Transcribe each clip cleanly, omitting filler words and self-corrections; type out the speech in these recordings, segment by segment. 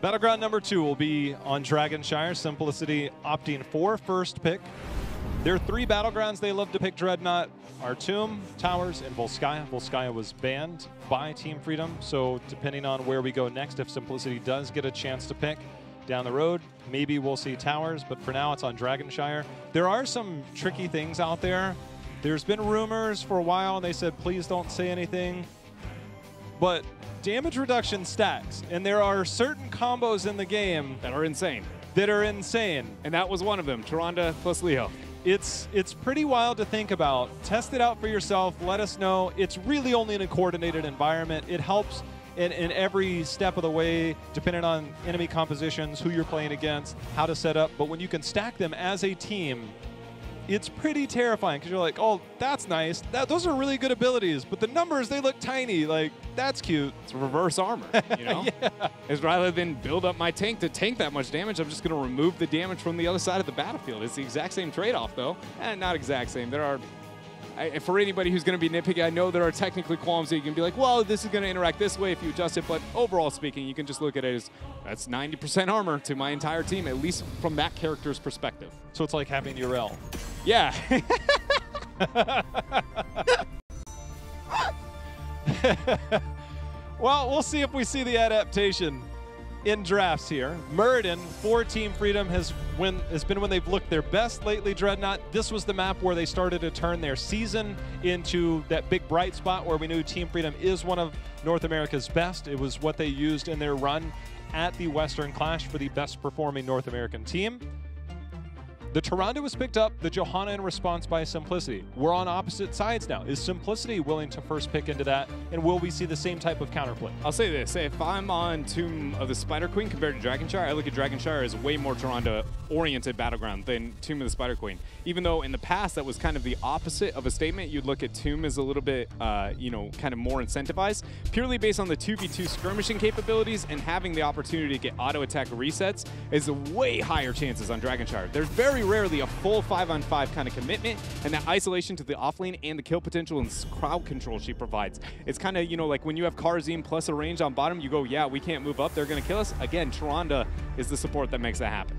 Battleground number 2 will be on Dragonshire. Simplicity opting for first pick. There are 3 battlegrounds they love to pick Dreadnought are Tomb, Towers, and Volskaya. Volskaya was banned by Team Freedom, so depending on where we go next, if Simplicity does get a chance to pick down the road, maybe we'll see Towers, but for now it's on Dragonshire. There are some tricky things out there. There's been rumors for a while, and they said, please don't say anything. But damage reduction stacks, and there are certain combos in the game that are insane. And that was one of them, Tyrande plus Leo. It's pretty wild to think about. Test it out for yourself. Let us know. It's really only in a coordinated environment. It helps in every step of the way, depending on enemy compositions, who you're playing against, how to set up. But when you can stack them as a team, it's pretty terrifying because you're like, oh, that's nice. Those are really good abilities, but the numbers, they look tiny. Like, that's cute. It's reverse armor, you know? Yeah. It's rather than build up my tank to tank that much damage, I'm just going to remove the damage from the other side of the battlefield. It's the exact same trade-off, though. And not exact same. There are, for anybody who's going to be nitpicky, I know there are technically qualms that you can be like, well, this is going to interact this way if you adjust it, but overall speaking, you can just look at it as that's 90% armor to my entire team, at least from that character's perspective. So it's like having your L. Yeah. Well, we'll see if we see the adaptation in drafts here. Muradin for Team Freedom has been when they've looked their best lately, Dreadnought. This was the map where they started to turn their season into that big bright spot where we knew Team Freedom is one of North America's best. It was what they used in their run at the Western Clash for the best performing North American team. The Tyrande was picked up, the Johanna in response by Simplicity. We're on opposite sides now. Is Simplicity willing to first pick into that, and will we see the same type of counterplay? I'll say this, if I'm on Tomb of the Spider Queen compared to Dragonshire, I look at Dragonshire as way more Tyrande-oriented battleground than Tomb of the Spider Queen. Even though in the past that was kind of the opposite of a statement, you'd look at Tomb as a little bit, you know, kind of more incentivized, purely based on the 2v2 skirmishing capabilities and having the opportunity to get auto attack resets is way higher chances on Dragonshire. There's very rarely a full 5-on-5 kind of commitment, and that isolation to the offlane and the kill potential and crowd control she provides. It's kind of, you know, like when you have Karzim plus a range on bottom, you go, yeah, we can't move up, they're going to kill us. Again, Tyrande is the support that makes that happen.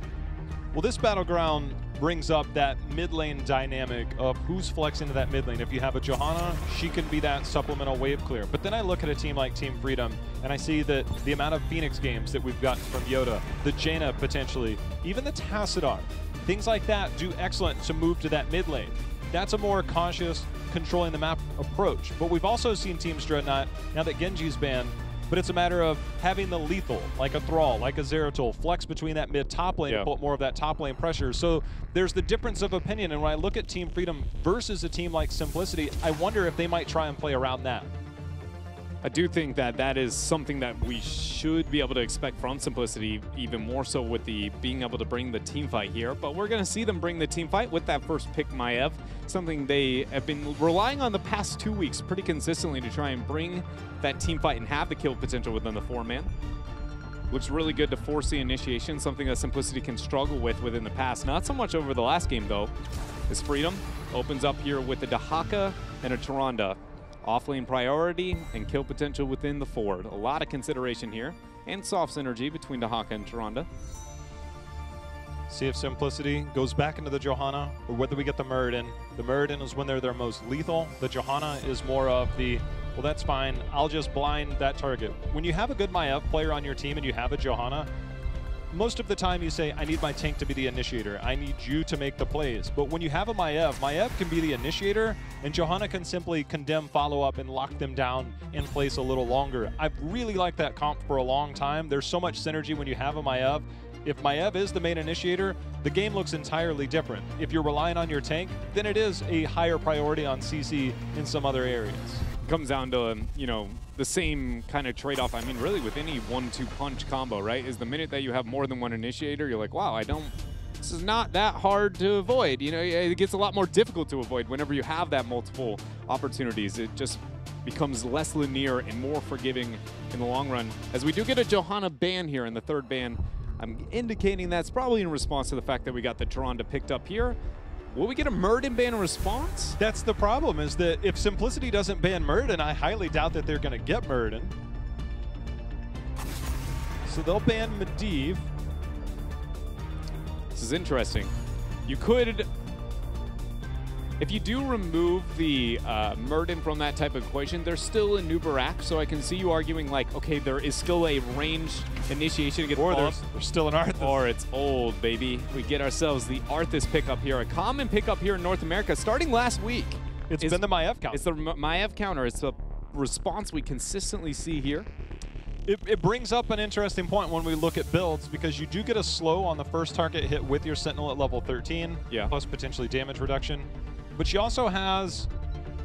Well, this battleground brings up that mid lane dynamic of who's flexing to that mid lane. If you have a Johanna, she can be that supplemental wave clear. But then I look at a team like Team Freedom, and I see that the amount of Phoenix games that we've gotten from Yoda, the Jaina potentially, even the Tassadar, things like that do excellent to move to that mid lane. That's a more cautious, controlling the map approach. But we've also seen teams Dreadnought, now that Genji's banned, but it's a matter of having the lethal, like a Thrall, like a Zeratul, flex between that mid-top lane and put more of that top lane pressure. So there's the difference of opinion, and when I look at Team Freedom versus a team like Simplicity, I wonder if they might try and play around that. I do think that that is something that we should be able to expect from Simplicity, even more so with the being able to bring the team fight here. But we're going to see them bring the team fight with that first pick, Maiev, something they have been relying on the past 2 weeks pretty consistently to try and bring that team fight and have the kill potential within the 4-man. Looks really good to force the initiation, something that Simplicity can struggle with within the past. Not so much over the last game, though. This Freedom opens up here with a Dahaka and a Tyrande. Offlane priority and kill potential within the forward. A lot of consideration here, and soft synergy between Dahaka and Tyrande. See if Simplicity goes back into the Johanna, or whether we get the Muradin. The Muradin is when they're their most lethal. The Johanna is more of the, well, that's fine, I'll just blind that target. When you have a good Maiev player on your team and you have a Johanna, most of the time you say, I need my tank to be the initiator. I need you to make the plays. But when you have a Maiev, Maiev can be the initiator, and Johanna can simply condemn, follow up, and lock them down in place a little longer. I've really liked that comp for a long time. There's so much synergy when you have a Maiev. If Maiev is the main initiator, the game looks entirely different. If you're relying on your tank, then it is a higher priority on CC in some other areas. Comes down to, you know, the same kind of trade-off. I mean, really with any 1-2 punch combo, right? Is the minute that you have more than one initiator, you're like, wow, this is not that hard to avoid. You know, it gets a lot more difficult to avoid whenever you have that multiple opportunities. It just becomes less linear and more forgiving in the long run. As we do get a Johanna ban here in the 3rd ban, I'm indicating that's probably in response to the fact that we got the Tyrande picked up here. Will we get a Muradin ban in response? That's the problem, is that if Simplicity doesn't ban Muradin, I highly doubt that they're going to get Muradin. So they'll ban Medivh. This is interesting. You could, if you do remove the Murden from that type of equation, there's still a Nubarak, so I can see you arguing like, okay, there is still a ranged initiation against Or there's still an Arthas. Or it's old, baby. We get ourselves the Arthas pickup here, a common pickup here in North America starting last week. It's been the Maiev counter. It's the Maiev counter. It's the response we consistently see here. It brings up an interesting point when we look at builds, because you do get a slow on the first target hit with your Sentinel at level 13, plus potentially damage reduction. But she also has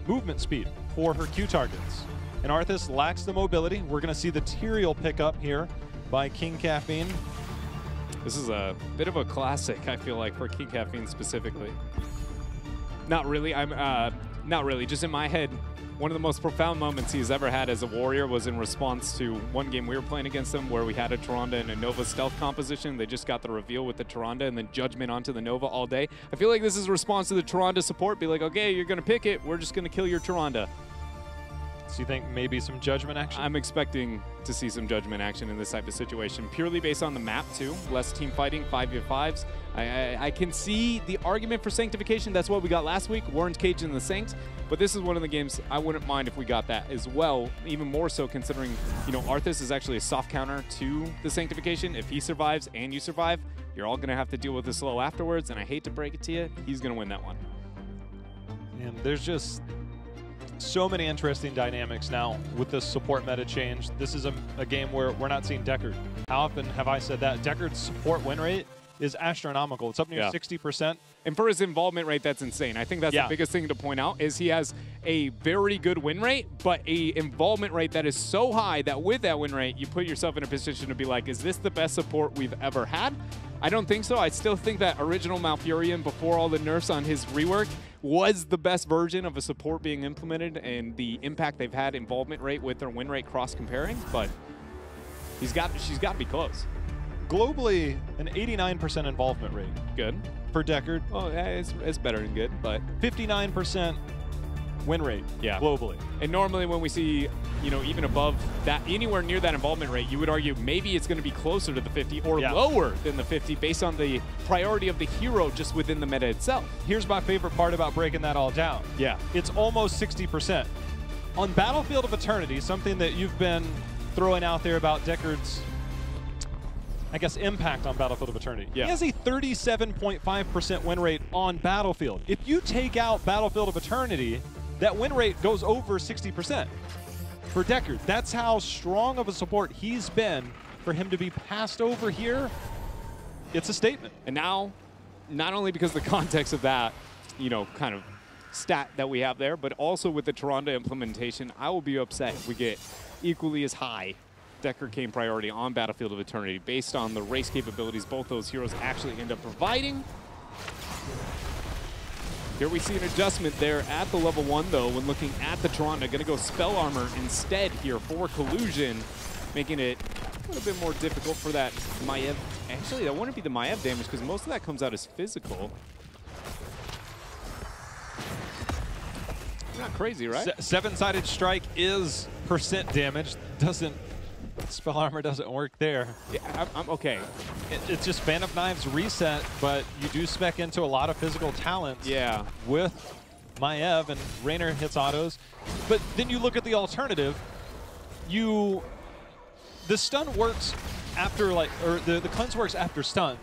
movement speed for her Q targets. And Arthas lacks the mobility. We're going to see the Tyrael pickup here by King Caffeine. This is a bit of a classic, I feel like, for King Caffeine specifically. Not really. Not really. Just in my head, one of the most profound moments he's ever had as a warrior was in response to one game we were playing against him where we had a Tyrande and a Nova stealth composition. They just got the reveal with the Tyrande and then Judgment onto the Nova all day. I feel like this is a response to the Tyrande support. Be like, okay, you're going to pick it. We're just going to kill your Tyrande. So you think maybe some Judgment action? I'm expecting to see some Judgment action in this type of situation, purely based on the map, too. Less team fighting, 5v5s. I can see the argument for Sanctification. That's what we got last week, Warren's Cage and the Saints. But this is one of the games I wouldn't mind if we got that as well, even more so considering, you know, Arthas is actually a soft counter to the Sanctification. If he survives and you survive, you're all going to have to deal with the slow afterwards, and I hate to break it to you, he's going to win that one. And there's just so many interesting dynamics now with this support meta change. This is a game where we're not seeing Deckard. How often have I said that? Deckard's support win rate is astronomical. It's up near 60%. And for his involvement rate, that's insane. I think that's the biggest thing to point out is he has a very good win rate, but a involvement rate that is so high that with that win rate, you put yourself in a position to be like, is this the best support we've ever had? I don't think so. I still think that original Malfurion, before all the nerfs on his rework, was the best version of a support being implemented and the impact they've had involvement rate with their win rate cross-comparing, but she's got to be close. Globally, an 89% involvement rate. Good. For Deckard. Oh, yeah, it's better than good, but 59% win rate globally. And normally when we see, you know, even above that, anywhere near that involvement rate, you would argue maybe it's going to be closer to the 50 or lower than the 50 based on the priority of the hero just within the meta itself. Here's my favorite part about breaking that all down. It's almost 60%. On Battlefield of Eternity, something that you've been throwing out there about Deckard's, I guess, impact on Battlefield of Eternity. He has a 37.5% win rate on Battlefield. If you take out Battlefield of Eternity, that win rate goes over 60% for Deckard. That's how strong of a support he's been. For him to be passed over here, it's a statement. And now, not only because of the context of that, you know, kind of stat that we have there, but also with the Tyrande implementation, I will be upset if we get equally as high Deckard Cain priority on Battlefield of Eternity based on the race capabilities both those heroes actually end up providing. Here we see an adjustment there at the level 1, though, when looking at the Tyrande. Going to go Spell Armor instead here for Collusion, making it a little bit more difficult for that Maiev. Actually, that wouldn't be the Maiev damage because most of that comes out as physical. Not crazy, right? Seven-sided strike is percent damage. Spell Armor doesn't work there. Yeah, I'm okay. It's just Band of Knives reset, but you do spec into a lot of physical talents with Maiev, and Raynor hits autos. But then you look at the alternative. The stun works after, like, or the cleanse works after stuns.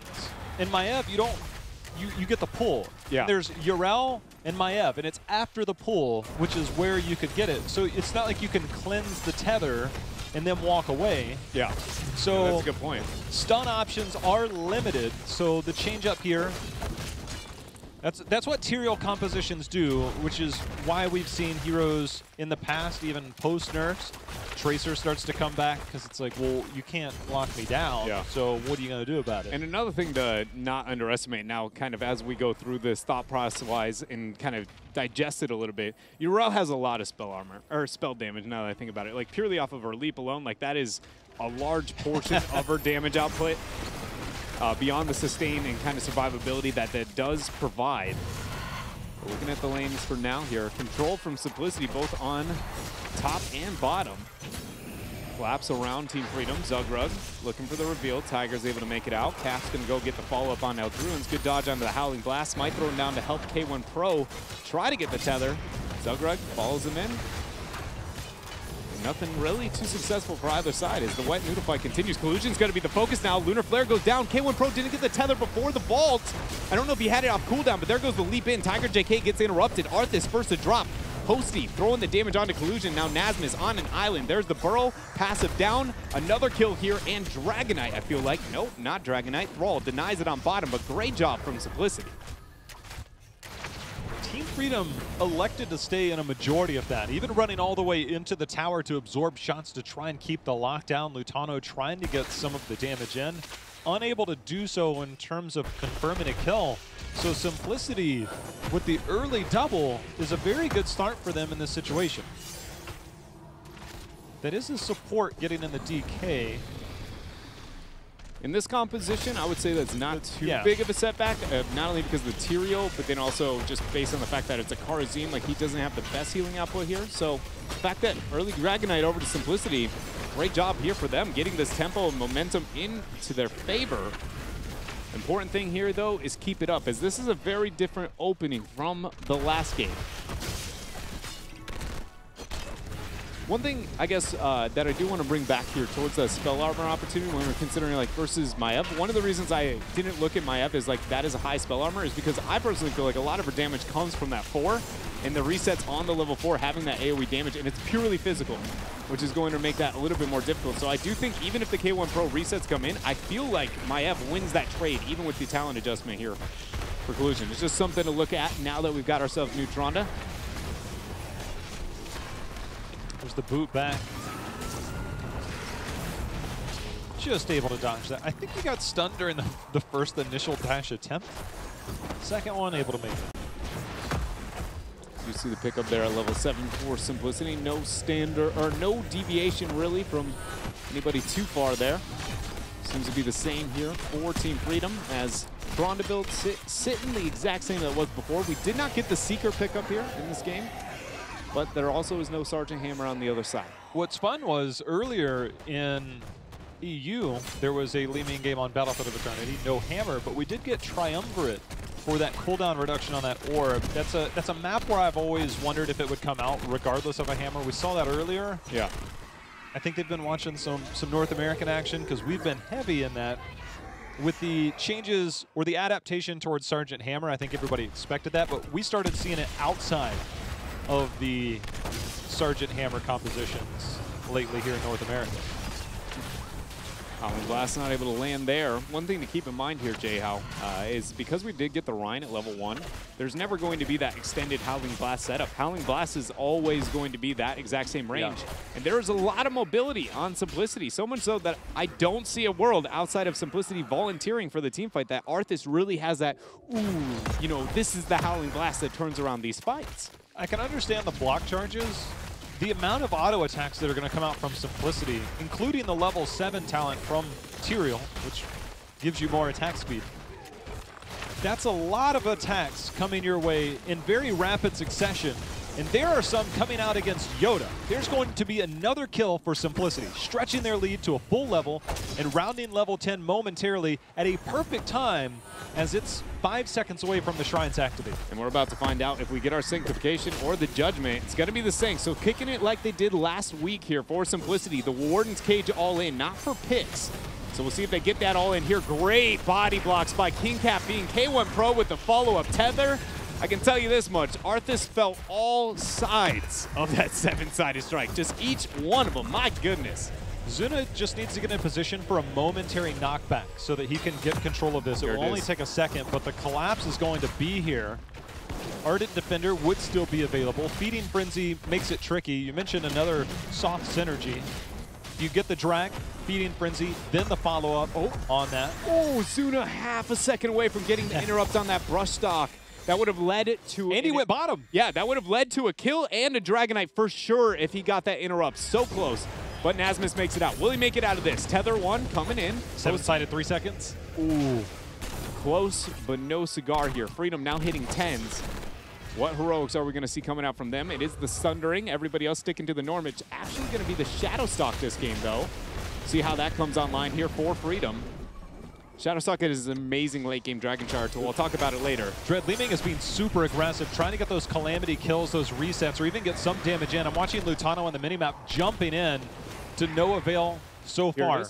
In Maiev, you get the pull. There's Yrel and Maiev, and it's after the pull, which is where you could get it. So it's not like you can cleanse the tether and then walk away. So that's a good point. Stun options are limited, so the change up here, that's what Tyrael compositions do, which is why we've seen heroes in the past, even post-nerfs. Tracer starts to come back because it's like, well, you can't lock me down, so what are you going to do about it? And another thing to not underestimate now, kind of as we go through this thought process-wise and kind of digest it a little bit, Yrel has a lot of spell armor, or spell damage now that I think about it. Like, purely off of her leap alone, like, that is a large portion of her damage output beyond the sustain and kind of survivability that does provide. But looking at the lanes for now here, control from Simplicity both on top and bottom. Collapse around Team Freedom. Zugrug looking for the reveal. Tiger's able to make it out. Cap's going to go get the follow-up on Eldruins. Good dodge onto the Howling Blast. Might throw him down to help K1 Pro try to get the tether. Zugrug follows him in. Nothing really too successful for either side as the wet noodle fight continues. Collusion's going to be the focus now. Lunar Flare goes down. K1 Pro didn't get the tether before the vault. I don't know if he had it off cooldown, but there goes the leap in. Tiger JK gets interrupted. Arthas first to drop. Posty throwing the damage onto Collusion. Now Nasmus on an island. There's the burrow. Passive down. Another kill here. And Dragonite, I feel like. Nope, not Dragonite. Thrall denies it on bottom, but great job from Simplicity. Team Freedom elected to stay in a majority of that, even running all the way into the tower to absorb shots to try and keep the lockdown. Lutano trying to get some of the damage in. Unable to do so in terms of confirming a kill. So Simplicity with the early double is a very good start for them in this situation. That is a support getting in the DK. In this composition, I would say that's not too big of a setback, not only because of the Tyrael, but then also just based on the fact that it's a Karazim, like he doesn't have the best healing output here. So the fact that early Dragonite over to Simplicity, great job here for them, getting this tempo and momentum into their favor. Important thing here, though, is keep it up, as this is a very different opening from the last game. One thing, I guess, that I do want to bring back here towards the spell armor opportunity when we're considering like versus Maiev. One of the reasons I didn't look at Maiev as like that is a high spell armor is because I personally feel like a lot of her damage comes from that 4 and the resets on the level 4 having that AoE damage, and it's purely physical, which is going to make that a little bit more difficult. So I do think even if the K1 Pro resets come in, I feel like Maiev wins that trade even with the talent adjustment here for Collusion. It's just something to look at now that we've got ourselves new Tronda. There's the boot back. Just able to dodge that. I think he got stunned during the first initial dash attempt. Second one, able to make it. You see the pickup there at level 7 for Simplicity. No standard, or no deviation really from anybody too far there. Seems to be the same here for Team Freedom as Tronda build sitting the exact same that it was before. We did not get the Seeker pickup here in this game, but there also is no Sergeant Hammer on the other side. What's fun was earlier in EU, there was a Li Ming game on Battlefield of Eternity, no hammer, but we did get Triumvirate for that cooldown reduction on that orb. That's a map where I've always wondered if it would come out regardless of a hammer. We saw that earlier. Yeah. I think they've been watching some North American action because we've been heavy in that. With the changes or the adaptation towards Sergeant Hammer, I think everybody expected that, but we started seeing it outside of the Sergeant Hammer compositions lately here in North America. Howling Blast not able to land there. One thing to keep in mind here, J-How, is because we did get the Rhine at level 1, there's never going to be that extended Howling Blast setup. Howling Blast is always going to be that exact same range. Yeah. And there is a lot of mobility on Simplicity, so much so that I don't see a world outside of Simplicity volunteering for the team fight that Arthas really has that, ooh, you know, this is the Howling Blast that turns around these fights. I can understand the block charges. The amount of auto attacks that are going to come out from Simplicity, including the level 7 talent from Tyrael, which gives you more attack speed. That's a lot of attacks coming your way in very rapid succession. And there are some coming out against Yoda. There's going to be another kill for Simplicity, stretching their lead to a full level and rounding level 10 momentarily at a perfect time as it's 5 seconds away from the Shrine's activate. And we're about to find out if we get our Sanctification or the Judgment. It's going to be the Sanct, so kicking it like they did last week here for Simplicity. The Warden's Cage all in, not for picks. So we'll see if they get that all in here. Great body blocks by King Cap being K1 Pro with the follow-up tether. I can tell you this much, Arthas felt all sides of that 7-sided strike. Just each one of them, my goodness. Zuna just needs to get in position for a momentary knockback so that he can get control of this. It will only take a second, but the collapse is going to be here. Ardent Defender would still be available. Feeding Frenzy makes it tricky. You mentioned another soft synergy. You get the drag, Feeding Frenzy, then the follow-up on that. Oh, Zuna half a second away from getting the interrupt on that brush stock. That would have led to... And he went bottom. Yeah, that would have led to a kill and a Dragonite for sure if he got that interrupt. So close. But Nasmus makes it out. Will he make it out of this? Tether 1 coming in. 7-sided 3 seconds. Ooh. Close, but no cigar here. Freedom now hitting 10s. What heroics are we going to see coming out from them? It is the Sundering. Everybody else sticking to the norm. It's actually going to be the Shadowstalk this game, though. See how that comes online here for Freedom. Shadowstalk is an amazing late-game Dragon Shire tool. We'll talk about it later. Dread Li Ming is being super aggressive, trying to get those Calamity kills, those resets, or even get some damage in. I'm watching Lutano on the minimap jumping in to no avail so far.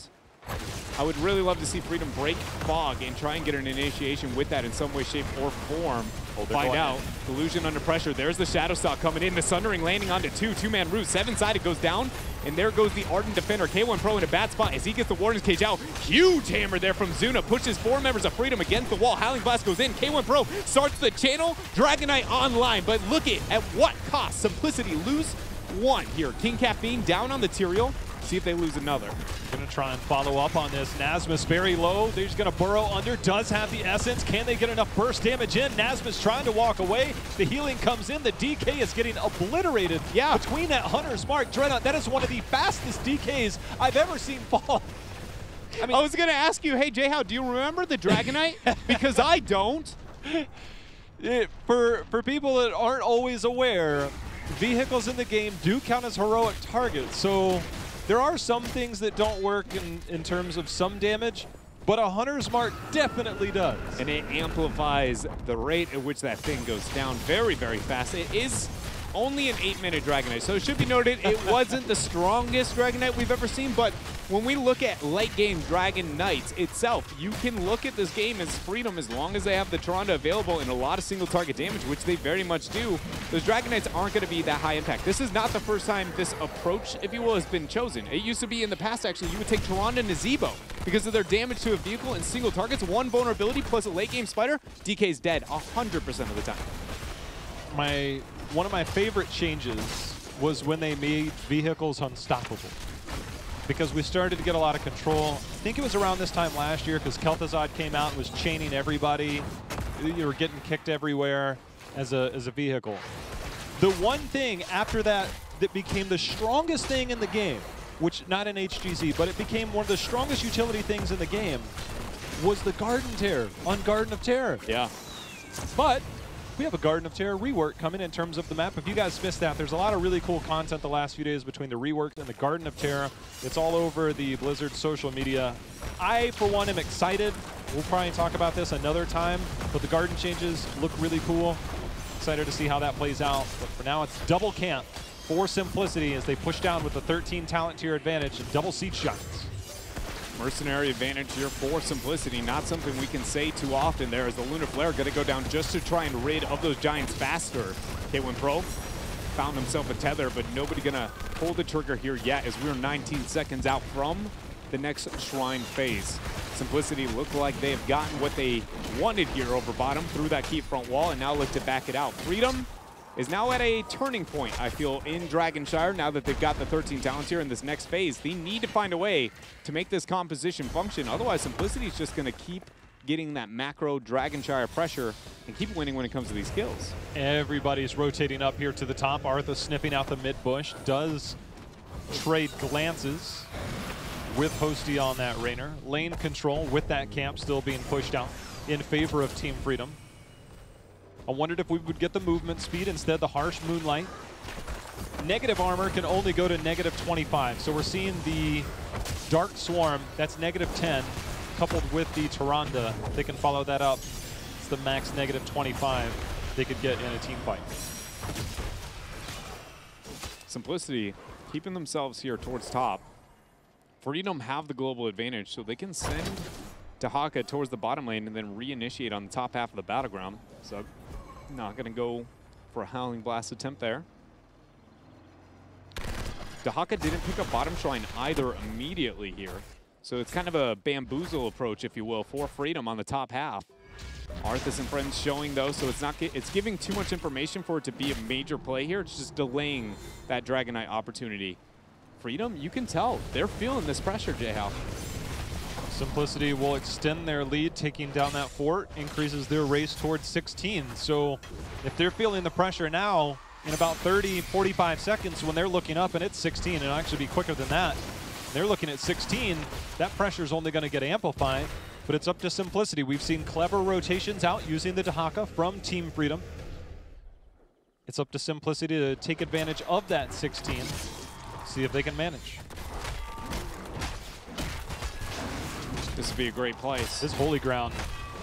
I would really love to see Freedom break Fog and try and get an initiation with that in some way, shape, or form. We'll find out. Delusion under pressure. There's the Shadowstalk coming in. The Sundering landing onto two-man root. 7-sided goes down, and there goes the Ardent Defender. K1 Pro in a bad spot as he gets the Warden's Cage out. Huge hammer there from Zuna. Pushes 4 members of Freedom against the wall. Howling Blast goes in. K1 Pro starts the channel. Dragon Knight online, but look at what cost. Simplicity lose 1 here. King Caffeine down on the Tyrael. See if they lose another. Gonna try and follow up on this. Nasmus very low. They're just gonna burrow under. Does have the essence. Can they get enough burst damage in? Nasmus trying to walk away. The healing comes in. The DK is getting obliterated. Yeah. Between that Hunter's Mark. Dreadnought, that is one of the fastest DKs I've ever seen fall. I was gonna ask you, hey Jay, do you remember the Dragon Knight? Because I don't. For people that aren't always aware, vehicles in the game do count as heroic targets. So there are some things that don't work in terms of some damage, but a Hunter's Mark definitely does. And it amplifies the rate at which that thing goes down very, very fast. It is only an 8-minute Dragon Knight, so it should be noted it wasn't the strongest Dragon Knight we've ever seen, but when we look at late-game Dragon Knights itself, you can look at this game as Freedom as long as they have the Tyrande available and a lot of single-target damage, which they very much do. Those Dragon Knights aren't going to be that high impact. This is not the first time this approach, if you will, has been chosen. It used to be in the past, actually, you would take Tyrande and Nazebo because of their damage to a vehicle and single targets. 1 vulnerability plus a late-game spider, DK's dead 100% of the time. One of my favorite changes was when they made vehicles unstoppable, because we started to get a lot of control. I think it was around this time last year because Kel'Thuzad came out and was chaining everybody. You were getting kicked everywhere as a vehicle. The one thing after that that became the strongest thing in the game, which not in HGC, but it became one of the strongest utility things in the game, was the Garden Terror on Garden of Terror. Yeah. But we have a Garden of Terror rework coming in terms of the map. If you guys missed that, there's a lot of really cool content the last few days between the rework and the Garden of Terror. It's all over the Blizzard social media. I, for one, am excited. We'll probably talk about this another time, but the garden changes look really cool. Excited to see how that plays out. But for now, it's double camp for Simplicity as they push down with the 13 talent tier advantage and double siege shots. Mercenary advantage here for Simplicity, not something we can say too often there, as the Lunar Flare going to go down just to try and rid of those Giants faster. K1 Pro found himself a tether, but nobody going to pull the trigger here yet as we're 19 seconds out from the next Shrine phase. Simplicity look like they have gotten what they wanted here over bottom through that key front wall and now look to back it out. Freedom is now at a turning point, I feel, in Dragonshire now that they've got the 13 talents here in this next phase. They need to find a way to make this composition function. Otherwise, Simplicity is just going to keep getting that macro Dragonshire pressure and keep winning when it comes to these kills. Everybody's rotating up here to the top. Artha sniffing out the mid bush. Does trade glances with Hosty on that Raynor. Lane control with that camp still being pushed out in favor of Team Freedom. I wondered if we would get the movement speed. Instead, the harsh Moonlight. Negative armor can only go to -25. So we're seeing the Dark Swarm, that's -10, coupled with the Tyrande. They can follow that up. It's the max -25 they could get in a team fight. Simplicity keeping themselves here towards top. Freedom have the global advantage, so they can send Dahaka towards the bottom lane and then reinitiate on the top half of the battleground. So not going to go for a Howling Blast attempt there. Dahaka didn't pick up bottom shrine either immediately here. So it's kind of a bamboozle approach, if you will, for Freedom on the top half. Arthas and friends showing though, so it's giving too much information for it to be a major play here. It's just delaying that Dragon Knight opportunity. Freedom, you can tell, they're feeling this pressure, J-How. Simplicity will extend their lead, taking down that fort, increases their race towards 16. So if they're feeling the pressure now, in about 30, 45 seconds when they're looking up and it's 16, it'll actually be quicker than that. They're looking at 16, that pressure is only going to get amplified, but it's up to Simplicity. We've seen clever rotations out using the Dahaka from Team Freedom. It's up to Simplicity to take advantage of that 16. See if they can manage. This would be a great place. This Holy Ground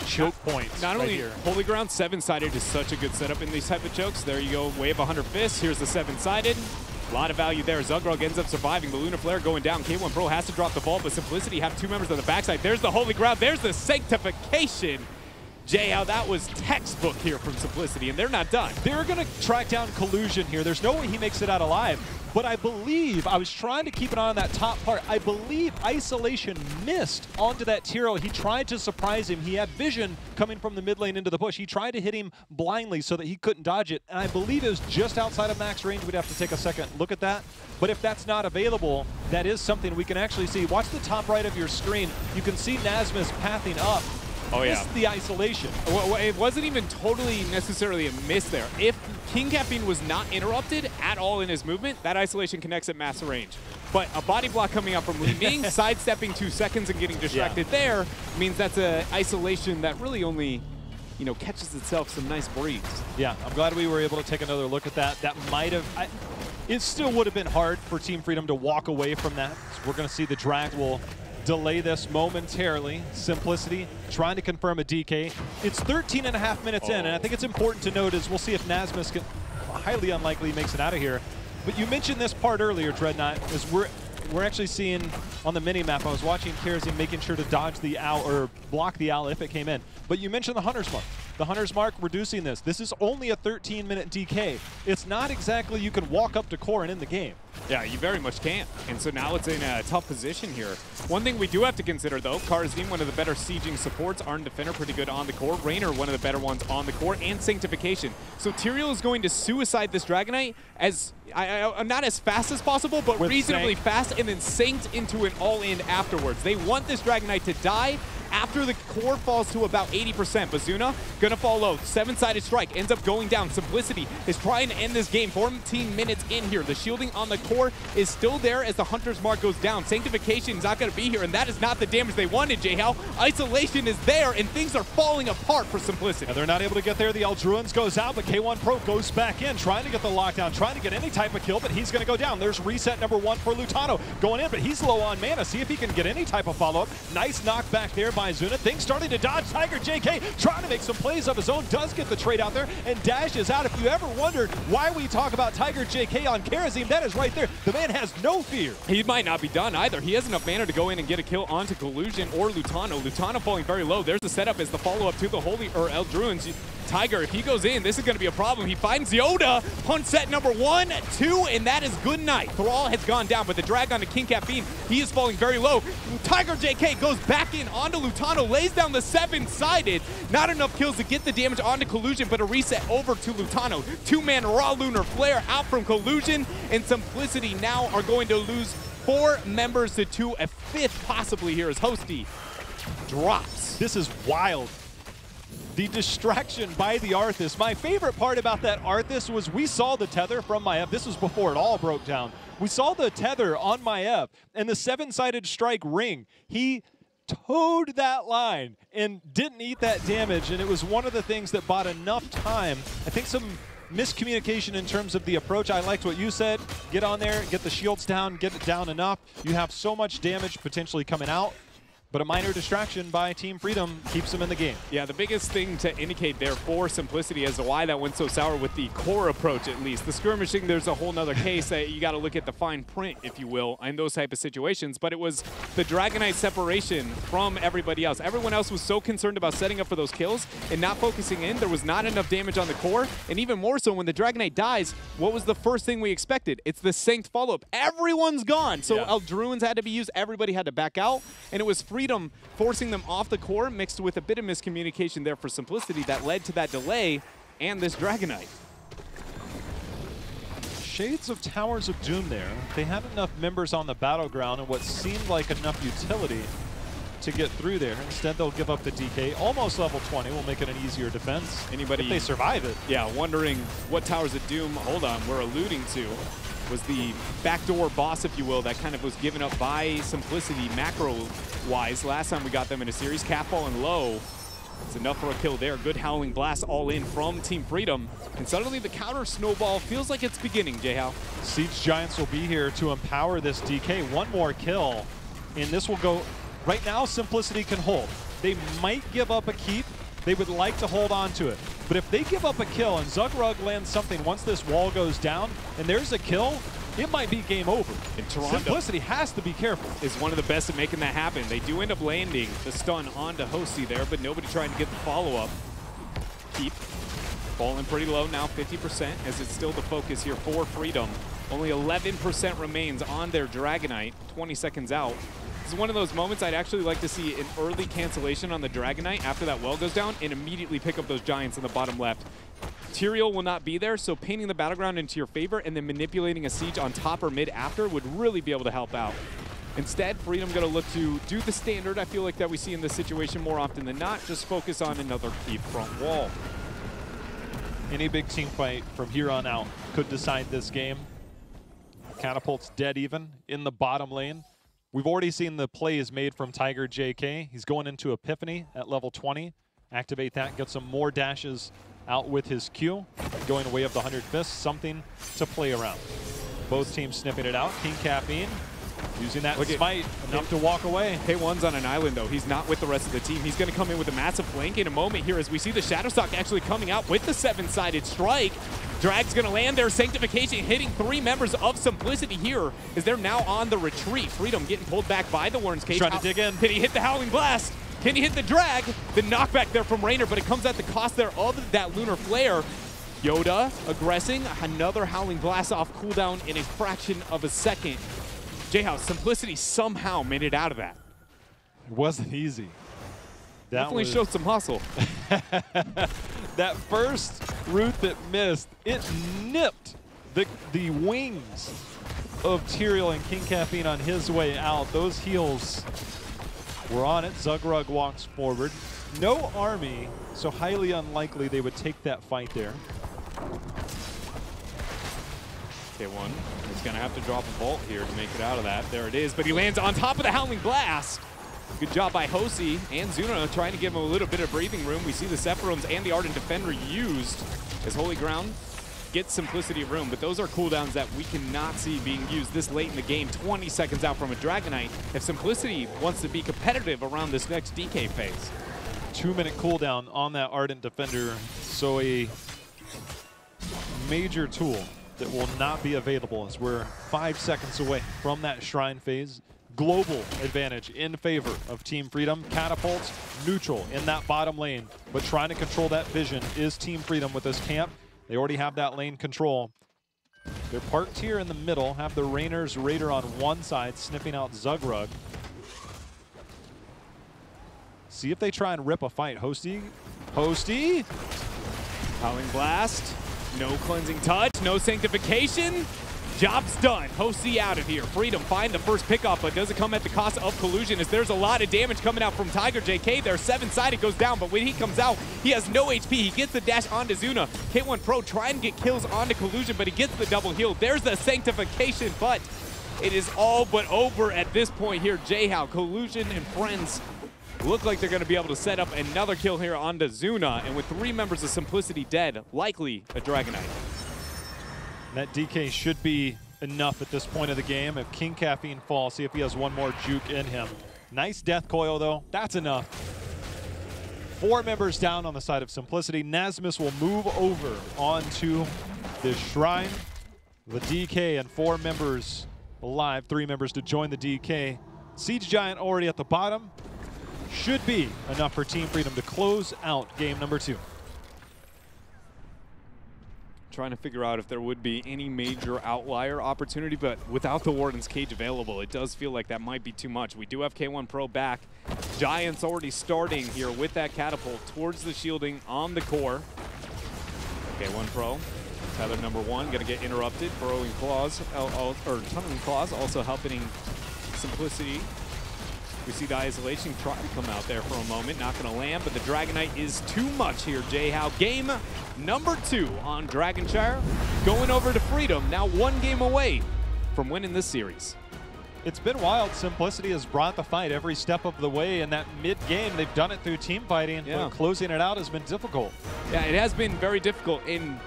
choke points Not right only here. Holy Ground, 7-sided is such a good setup in these type of chokes. There you go, wave 100 fists. Here's the 7-sided. A lot of value there. Zugrog ends up surviving. The Lunar Flare going down. K1 Pro has to drop the vault, but Simplicity have 2 members on the backside. There's the Holy Ground. There's the Sanctification. Jay, how that was textbook here from Simplicity, and they're not done. They're going to track down Collusion here. There's no way he makes it out alive. But I believe, I was trying to keep an eye on that top part, I believe Isolation missed onto that Tyro. He tried to surprise him. He had vision coming from the mid lane into the bush. He tried to hit him blindly so that he couldn't dodge it. And I believe it was just outside of max range. We'd have to take a second look at that. But if that's not available, that is something we can actually see. Watch the top right of your screen. You can see Nasmus pathing up. Oh, yeah. Missed the Isolation. Well, it wasn't even totally necessarily a miss there. If King Caffeine was not interrupted at all in his movement, that Isolation connects at mass range. But a body block coming out from Li Ming, sidestepping 2 seconds and getting distracted there means that's an Isolation that really only, you know, catches itself some nice breeze. Yeah, I'm glad we were able to take another look at that. That might have... it still would have been hard for Team Freedom to walk away from that. So we're going to see the drag will delay this momentarily. Simplicity trying to confirm a DK. It's 13.5 minutes in, and I think it's important to note is we'll see if Nasmus can, highly unlikely, makes it out of here. But you mentioned this part earlier, Dreadnought, is we're actually seeing on the mini-map, I was watching Kerosene making sure to dodge the owl or block the owl if it came in. But you mentioned the Hunter's Mark. The Hunter's Mark reducing this. This is only a 13-minute DK. It's not exactly you can walk up to core and in the game. Yeah, you very much can. And so now it's in a tough position here. One thing we do have to consider, though, Karazim, one of the better sieging supports. Arn Defender, pretty good on the core. Raynor, one of the better ones on the core. And Sanctification. So Tyrael is going to suicide this Dragonite as, not as fast as possible, but with reasonably fast, and then Sanct into an all-in afterwards. They want this Dragonite to die after the core falls to about 80%. Bazuna gonna fall low. 7-sided strike ends up going down. Simplicity is trying to end this game. 14 minutes in here. The shielding on the core is still there as the Hunter's Mark goes down. Sanctification is not gonna be here, and that is not the damage they wanted, J-How. Isolation is there, and things are falling apart for Simplicity. And they're not able to get there. The Eldruins goes out, but K1 Pro goes back in, trying to get the lockdown, trying to get any type of kill, but he's gonna go down. There's reset number 1 for Lutano going in, but he's low on mana. See if he can get any type of follow-up. Nice knockback there by Zuna. Things starting to dodge. Tiger JK trying to make some plays of his own, does get the trade out there and dashes out. If you ever wondered why we talk about Tiger JK on Karazim, that is right there. The man has no fear. He might not be done either. He has enough mana to go in and get a kill onto Collusion or Lutano. Lutano falling very low. There's the setup as the follow-up to the Holy or Eldruins. Tiger, if he goes in, this is going to be a problem. He finds Yoda. Punch set number 1, 2, and that is good night. Thrall has gone down, but the drag onto King Caffeine, he is falling very low. Tiger JK goes back in onto Lutano, lays down the 7-sided. Not enough kills to get the damage onto Collusion, but a reset over to Lutano. 2-man Raw Lunar Flare out from Collusion, and Simplicity now are going to lose 4 members to 2, a 5th possibly here as Hosty drops. This is wild. The distraction by the Arthas. My favorite part about that Arthas was we saw the tether from Maiev. This was before it all broke down. We saw the tether on Maiev and the 7-sided strike ring. He towed that line and didn't eat that damage, and it was one of the things that bought enough time. I think some miscommunication in terms of the approach. I liked what you said. Get on there, get the shields down, get it down enough. You have so much damage potentially coming out. But a minor distraction by Team Freedom keeps them in the game. Yeah, the biggest thing to indicate there for Simplicity as to why that went so sour with the core approach, at least. The skirmishing, there's a whole nother case that you got to look at the fine print, if you will, in those type of situations. But it was the Dragonite separation from everybody else. Everyone else was so concerned about setting up for those kills and not focusing in. There was not enough damage on the core. And even more so, when the Dragonite dies, what was the first thing we expected? It's the Sanct follow-up. Everyone's gone. So Eldruins had to be used. Everybody had to back out. And it was Freedom forcing them off the core, mixed with a bit of miscommunication there for Simplicity that led to that delay and this Dragonite. Shades of Towers of Doom there. They had enough members on the battleground and what seemed like enough utility to get through there. Instead, they'll give up the DK. Almost level 20 will make it an easier defense. Anybody, if they survive it. Yeah, wondering what Towers of Doom, hold on, we're alluding to. Was the backdoor boss, if you will, that kind of was given up by Simplicity macro-wise. Last time we got them in a series, Cap falling low. It's enough for a kill there. Good Howling Blast all in from Team Freedom. And suddenly the counter snowball feels like it's beginning, J-How. Siege Giants will be here to empower this DK. One more kill, and this will go. Right now, Simplicity can hold. They might give up a keep. They would like to hold on to it. But if they give up a kill and Zugrug lands something once this wall goes down and there's a kill, it might be game over. And Toronto Simplicity has to be careful. Is one of the best at making that happen. They do end up landing the stun onto Hosty there, but nobody trying to get the follow-up. Keep falling pretty low now, 50%, as it's still the focus here for Freedom. Only 11% remains on their Dragonite, 20 seconds out. This is one of those moments I'd actually like to see an early cancellation on the Dragonite after that well goes down and immediately pick up those Giants in the bottom left. Tyrael will not be there, so painting the battleground into your favor and then manipulating a siege on top or mid after would really be able to help out. Instead, Freedom going to look to do the standard I feel like that we see in this situation more often than not, just focus on another keep front wall. Any big team fight from here on out could decide this game. Catapult's dead even in the bottom lane. We've already seen the plays made from Tiger JK. He's going into Epiphany at level 20. Activate that, get some more dashes out with his Q. Going away of the 100 Fists, something to play around. Both teams sniffing it out. King Caffeine using that smite enough to walk away. K1's on an island though. He's not with the rest of the team. He's going to come in with a massive flank in a moment here as we see the Shadowstalk actually coming out with the 7-sided strike. Drag's going to land their Sanctification, hitting 3 members of Simplicity here as they're now on the retreat. Freedom getting pulled back by the Warren's Cage. Trying to dig in. Can he hit the Howling Blast? Can he hit the drag? The knockback there from Raynor, but it comes at the cost there of that Lunar Flare. Yoda aggressing, another Howling Blast off cooldown in a fraction of a second. J-How, Simplicity somehow made it out of that. It wasn't easy. Definitely showed some hustle. That first route that missed, it nipped the wings of Tyrael and King Caffeine on his way out. Those heals were on it. Zugrug walks forward. No army, so highly unlikely they would take that fight there. K1 is going to have to drop a vault here to make it out of that. There it is, but he lands on top of the Howling Blast. Good job by Hosey and Zuna trying to give him a little bit of breathing room. We see the Sephiroths and the Ardent Defender used as Holy Ground. Gets Simplicity room, but those are cooldowns that we cannot see being used this late in the game, 20 seconds out from a Dragonite, if Simplicity wants to be competitive around this next DK phase. 2-minute cooldown on that Ardent Defender, so a major tool that will not be available as we're 5 seconds away from that Shrine phase. Global advantage in favor of Team Freedom. Catapults neutral in that bottom lane, but trying to control that vision is Team Freedom with this camp. They already have that lane control. They're parked here in the middle, have the Rainer's Raider on one side, sniffing out Zugrug. See if they try and rip a fight. Hosty. Howling Blast. No Cleansing Touch, no Sanctification. Job's done. Hosey out of here. Freedom find the first pickup, but does it come at the cost of Collusion as there's a lot of damage coming out from Tiger JK there. 7-sided goes down, but when he comes out, he has no HP. He gets the dash onto Zuna. K1 Pro trying to get kills onto Collusion, but he gets the double heal. There's the Sanctification, but it is all but over at this point here. J-How, Collusion, and friends look like they're going to be able to set up another kill here onto Zuna, and with 3 members of Simplicity dead, likely a Dragonite. That DK should be enough at this point of the game. If King Caffeine falls, see if he has one more juke in him. Nice death coil though, that's enough. 4 members down on the side of Simplicity. Nasmus will move over onto this Shrine. The DK and 4 members alive, 3 members to join the DK. Siege Giant already at the bottom. Should be enough for Team Freedom to close out game number 2. Trying to figure out if there would be any major outlier opportunity, but without the Warden's Cage available, it does feel like that might be too much. We do have K1 Pro back. Giants already starting here with that catapult towards the shielding on the core. K1 Pro, tether number 1, gonna get interrupted. Burrowing Claws, or Tunneling Claws, also helping Simplicity. We see the Isolation try to come out there for a moment, not gonna land, but the Dragonite is too much here, J-How. Game number 2 on Dragonshire, going over to Freedom, now 1 game away from winning this series. It's been wild. Simplicity has brought the fight every step of the way. In that mid-game, they've done it through team fighting, but closing it out has been difficult. Yeah, it has been very difficult. And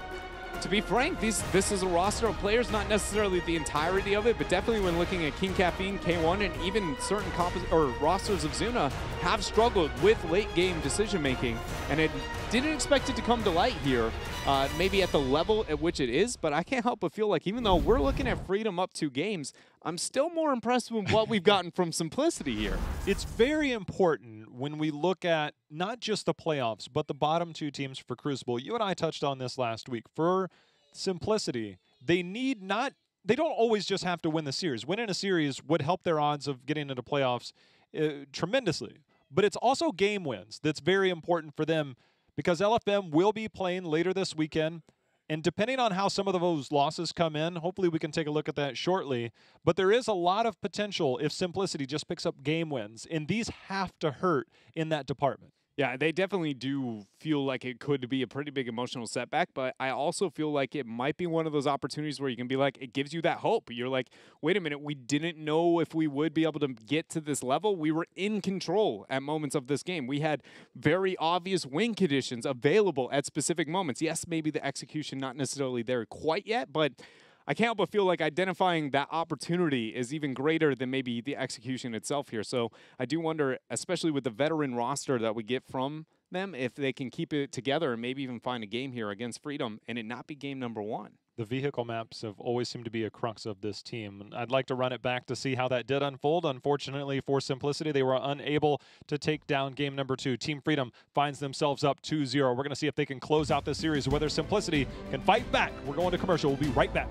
to be frank, this is a roster of players, not necessarily the entirety of it, but definitely when looking at King Caffeine, K1, and even certain rosters of Zuna have struggled with late-game decision-making. And it didn't expect it to come to light here, maybe at the level at which it is, but I can't help but feel like even though we're looking at Freedom up 2 games, I'm still more impressed with what we've gotten from Simplicity here. It's very important when we look at not just the playoffs, but the bottom 2 teams for Crucible. You and I touched on this last week. For Simplicity, they don't always just have to win the series. Winning a series would help their odds of getting into playoffs tremendously. But it's also game wins that's very important for them, because LFM will be playing later this weekend. And depending on how some of those losses come in, hopefully we can take a look at that shortly. But there is a lot of potential if Simplicity just picks up game wins. And these have to hurt in that department. Yeah, they definitely do feel like it could be a pretty big emotional setback, but I also feel like it might be one of those opportunities where you can be like, it gives you that hope. You're like, wait a minute, we didn't know if we would be able to get to this level. We were in control at moments of this game. We had very obvious win conditions available at specific moments. Yes, maybe the execution not necessarily there quite yet, but I can't help but feel like identifying that opportunity is even greater than maybe the execution itself here. So I do wonder, especially with the veteran roster that we get from them, if they can keep it together and maybe even find a game here against Freedom and it not be game number 1. The vehicle maps have always seemed to be a crux of this team. I'd like to run it back to see how that did unfold. Unfortunately for Simplicity, they were unable to take down game number 2. Team Freedom finds themselves up 2-0. We're going to see if they can close out this series, whether Simplicity can fight back. We're going to commercial. We'll be right back.